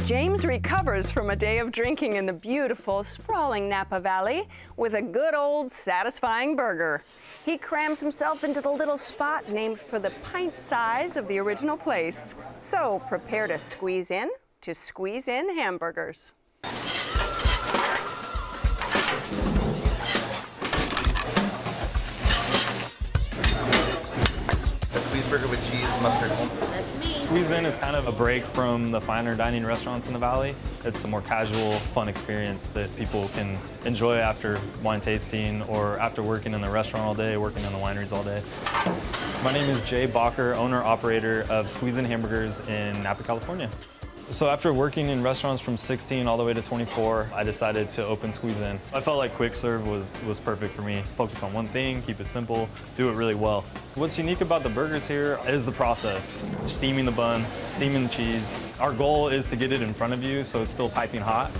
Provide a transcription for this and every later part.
James recovers from a day of drinking in the beautiful, sprawling Napa Valley with a good old satisfying burger. He crams himself into the little spot named for the pint size of the original place. So prepare to squeeze in to Squeeze Inn Hamburgers. Squeeze burger with cheese, mustard. Squeeze Inn is kind of a break from the finer dining restaurants in the valley. It's a more casual, fun experience that people can enjoy after wine tasting or after working in the restaurant all day, working in the wineries all day. My name is Jay Bacher, owner-operator of Squeeze Inn Hamburgers in Napa, California. So after working in restaurants from 16 all the way to 24, I decided to open Squeeze Inn. I felt like quick serve was perfect for me. Focus on one thing, keep it simple, do it really well. What's unique about the burgers here is the process. Steaming the bun, steaming the cheese. Our goal is to get it in front of you so it's still piping hot.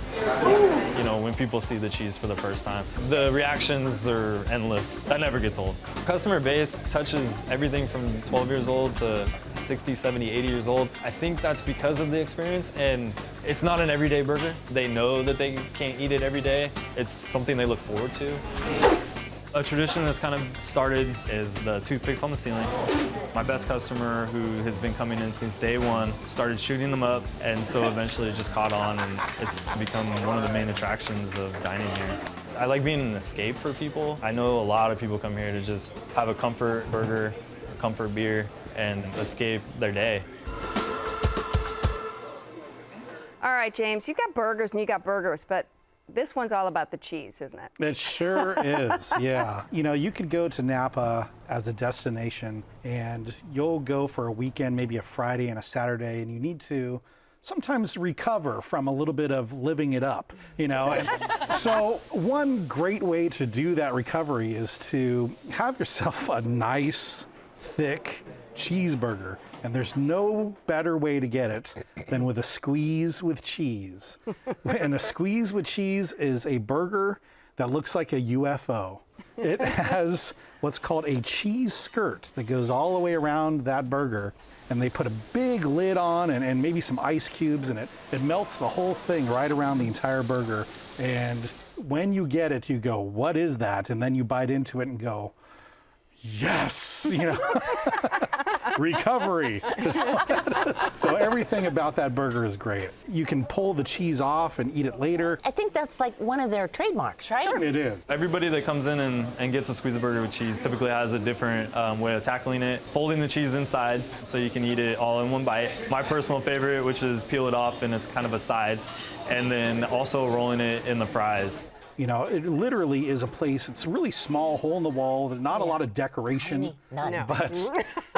You know, when people see the cheese for the first time. The reactions are endless. That never gets old. Customer base touches everything from 12 years old to 60, 70, 80 years old. I think that's because of the experience, and it's not an everyday burger. They know that they can't eat it every day. It's something they look forward to. A tradition that's kind of started is the toothpicks on the ceiling. My best customer, who has been coming in since day one, started shooting them up, and so eventually it just caught on, and it's become one of the main attractions of dining here. I like being an escape for people. I know a lot of people come here to just have a comfort burger, a comfort beer, and escape their day. All right, James, you got burgers and you got burgers, but this one's all about the cheese, isn't it? It sure is, yeah. You know, you could go to Napa as a destination and you'll go for a weekend, maybe a Friday and a Saturday, and you need to sometimes recover from a little bit of living it up, you know. And so one great way to do that recovery is to have yourself a nice, thick cheeseburger. And there's no better way to get it than with a squeeze with cheese. And a squeeze with cheese is a burger that looks like a UFO. It has what's called a cheese skirt that goes all the way around that burger. And they put a big lid on and maybe some ice cubes, and it melts the whole thing right around the entire burger. And when you get it, you go, what is that? And then you bite into it and go, yes, you know. Recovery is what that is. So everything about that burger is great. You can pull the cheese off and eat it later. I think that's like one of their trademarks, right? Sure, it is. Everybody that comes in and gets a squeeze burger with cheese typically has a different way of tackling it. Folding the cheese inside so you can eat it all in one bite. My personal favorite, which is peel it off and it's kind of a side, and then also rolling it in the fries. You know, it literally is a place, it's a really small hole in the wall. There's not a lot of decoration. None. No. But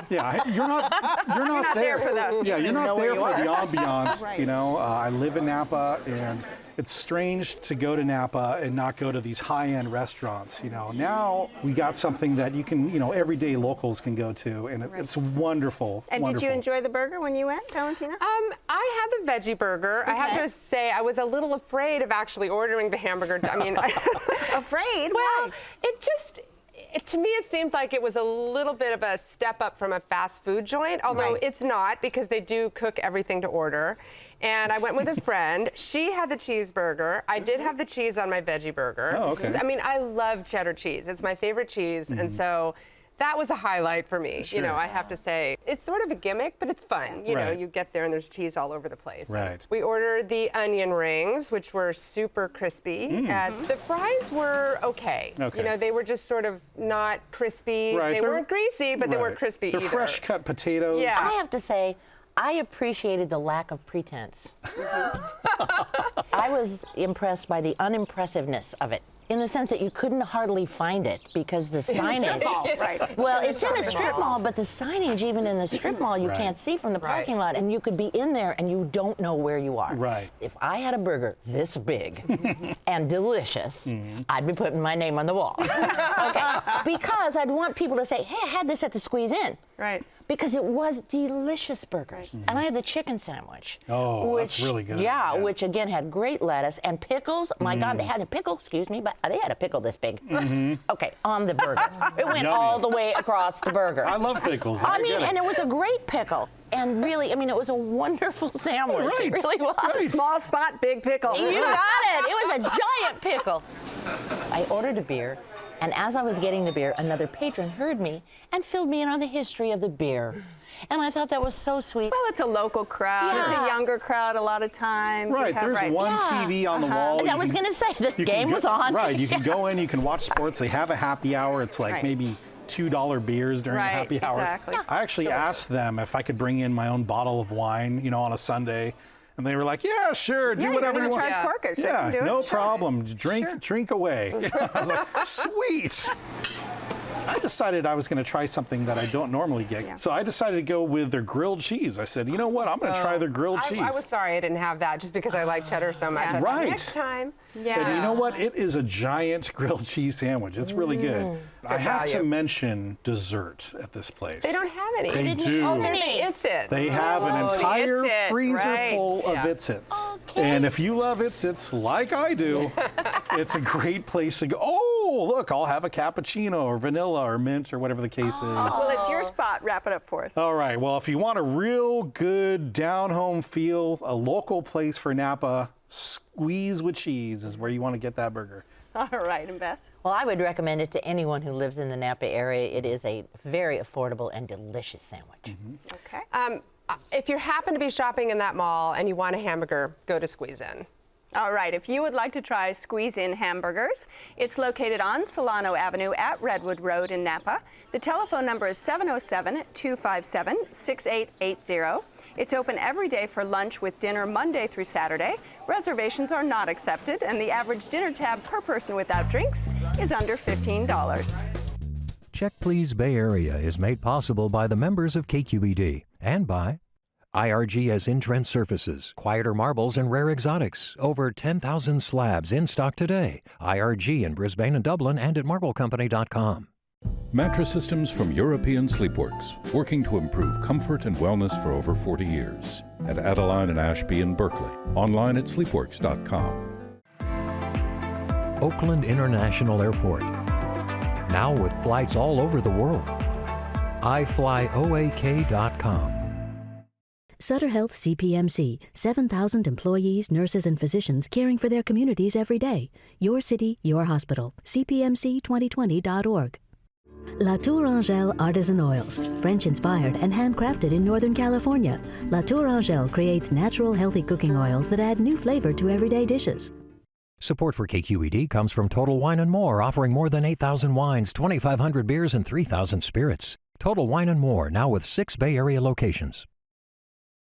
yeah, you're not there for that. Yeah, you're not there for the ambiance. Right. You know, I live in Napa, and it's strange to go to Napa and not go to these high-end restaurants. You know, now we got something that you can, you know, everyday locals can go to, and it's wonderful. And wonderful. did you enjoy the burger when you went, Valentina? I had the veggie burger. I have to say, I was a little afraid of actually ordering the hamburger. I mean, Afraid? well, Why? to me, it seemed like it was a little bit of a step up from a fast food joint, although Right. it's not, because they do cook everything to order. And I went with a friend. She had the cheeseburger. I did have the cheese on my veggie burger. Oh, okay. I mean, I love cheddar cheese. It's my favorite cheese, and so that was a highlight for me. Sure. You know, I have to say, it's sort of a gimmick, but it's fun. You know, Right. you get there and there's cheese all over the place. Right. We ordered the onion rings, which were super crispy. The fries were okay. Okay. You know, they were just sort of not crispy. Right, They they're- weren't greasy, but they weren't Right. crispy They're either. fresh cut potatoes. Yeah. I have to say, I appreciated the lack of pretense. I was impressed by the unimpressiveness of it, in the sense that you couldn't hardly find it because the signage. Right. Well, it's in a strip mall, but the signage, even in the strip mall, you Right. can't see from the parking lot, and you could be in there and you don't know where you are. Right. If I had a burger this big and delicious, I'd be putting my name on the wall. Okay. Because I'd want people to say, hey, I had this at the Squeeze Inn. Right. because it was delicious burgers. And I had the chicken sandwich. Oh, which, that's really good. Yeah, which again had great lettuce and pickles. My God, they had a pickle, excuse me, but they had a pickle this big. Okay, on the burger. It went Yummy. all the way across the burger. I love pickles. I mean, and it was a great pickle. And really, I mean, it was a wonderful sandwich. Right. It really was. Right. Small spot, big pickle. You got it. It was a giant pickle. I ordered a beer, and as I was getting the beer, another patron heard me and filled me in on the history of the beer. And I thought that was so sweet. Well, it's a local crowd. It's Yeah. a younger crowd a lot of times. You Right, have- there's one Yeah. TV on the wall. And I You was can- going to say, the you can game go- was on. Right, you can go in, you can watch sports. They have a happy hour. It's like Right. maybe $2 beers during Right, the happy hour. exactly. Yeah. I actually asked them if I could bring in my own bottle of wine, on a Sunday. And they were like, yeah, sure, do Yeah, whatever you're you gonna want. charge corkers. They Yeah, can do it. no Sure. problem. Drink away. I was like, sweet. I decided I was going to try something that I don't normally get. Yeah. So I decided to go with their grilled cheese. I said, you know what? I'm going to try their grilled cheese. I was sorry I didn't have that just because I like cheddar so much. I thought, Right. Next time. Yeah. And you know what? It is a giant grilled cheese sandwich. It's really good. I have to value. mention dessert at this place. They don't have any. They do. Oh, they're the It's It. They have an Oh, the entire It's It, freezer right. full of Yeah. It's Its. And if you love It's Its like I do, it's a great place to go. Oh, look, I'll have a cappuccino or vanilla or mint or whatever the case is. Well, it's your spot. Wrap it up for us. All right. Well, if you want a real good down-home feel, a local place for Napa, Squeeze with Cheese is where you want to get that burger. All right, and Bess? Well, I would recommend it to anyone who lives in the Napa area. It is a very affordable and delicious sandwich. Okay. If you happen to be shopping in that mall and you want a hamburger, go to Squeeze Inn. All right, if you would like to try Squeeze Inn Hamburgers, it's located on Solano Avenue at Redwood Road in Napa. The telephone number is 707-257-6880. It's open every day for lunch with dinner Monday through Saturday. Reservations are not accepted, and the average dinner tab per person without drinks is under $15. Check Please Bay Area is made possible by the members of KQED and by IRG has in-trend surfaces, quieter marbles, and rare exotics. Over 10,000 slabs in stock today. IRG in Brisbane and Dublin and at marblecompany.com. Mattress systems from European Sleepworks, working to improve comfort and wellness for over 40 years. At Adeline and Ashby in Berkeley. Online at sleepworks.com. Oakland International Airport. Now with flights all over the world. iFlyOAK.com. Sutter Health CPMC, 7,000 employees, nurses, and physicians caring for their communities every day. Your city, your hospital. CPMC2020.org. La Tour Angèle Artisan Oils, French-inspired and handcrafted in Northern California. La Tour Angèle creates natural, healthy cooking oils that add new flavor to everyday dishes. Support for KQED comes from Total Wine & More, offering more than 8,000 wines, 2,500 beers, and 3,000 spirits. Total Wine & More, now with 6 Bay Area locations.